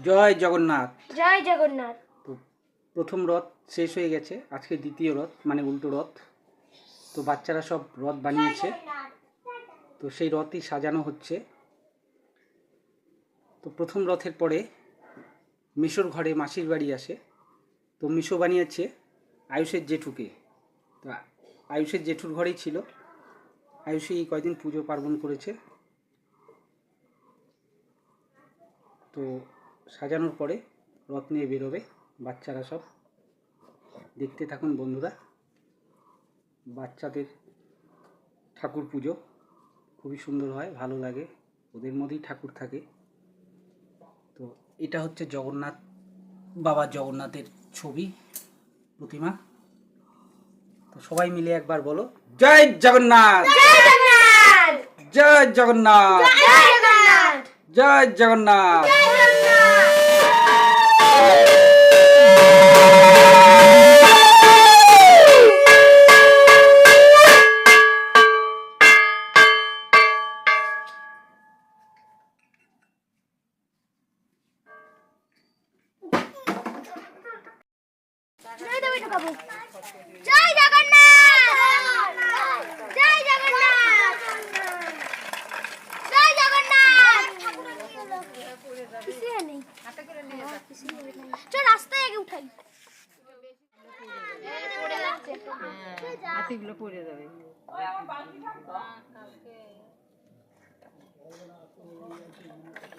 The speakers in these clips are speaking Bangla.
জয় জগন্নাথ। জয় জগন্নাথ। তো প্রথম রথ শেষ হয়ে গেছে, আজকে দ্বিতীয় রথ মানে উল্টো রথ। তো বাচ্চারা সব রথ বানিয়েছে, তো সেই রথই সাজানো হচ্ছে। তো প্রথম রথের পরে মিশোর ঘরে মাসির বাড়ি আসে। তো মিশো বানিয়েছে আয়ুষের জেঠুকে। তো আয়ুষের জেঠুর ঘরেই ছিল। আয়ুষই এই কয়দিন পুজো পার্বণ করেছে। তো সাজানোর পরে রথ নিয়ে বেরোবে বাচ্চারা সব। দেখতে থাকুন বন্ধুরা। বাচ্চাদের ঠাকুর পুজো খুবই সুন্দর হয়, ভালো লাগে, ওদের মধ্যেই ঠাকুর থাকে। তো এটা হচ্ছে জগন্নাথ, বাবা জগন্নাথের ছবি প্রতিমা। তো সবাই মিলে একবার বলো, জয় জগন্নাথ, জয় জগন্নাথ, জয় জগন্নাথ। জয় জগন্নাথ, জয় জগন্নাথ, জয় জগন্নাথ। চল রাস্তায় আগে উঠাই, হাতিগুলো পড়ে যাবে।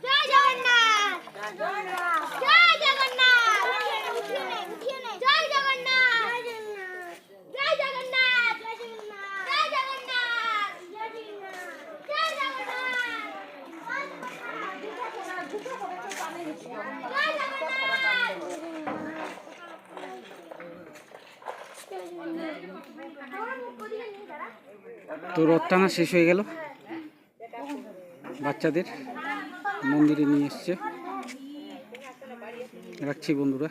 জয় জগন্নাথ, জয় জগন্নাথ, জয় জগন্নাথ, জয় জগন্নাথ, জয় জগন্নাথ, জয় তো রথ টানা শেষ হয়ে গেল, বাচ্চাদের মন্দিরে নিয়ে এসছে। রাখছি বন্ধুরা।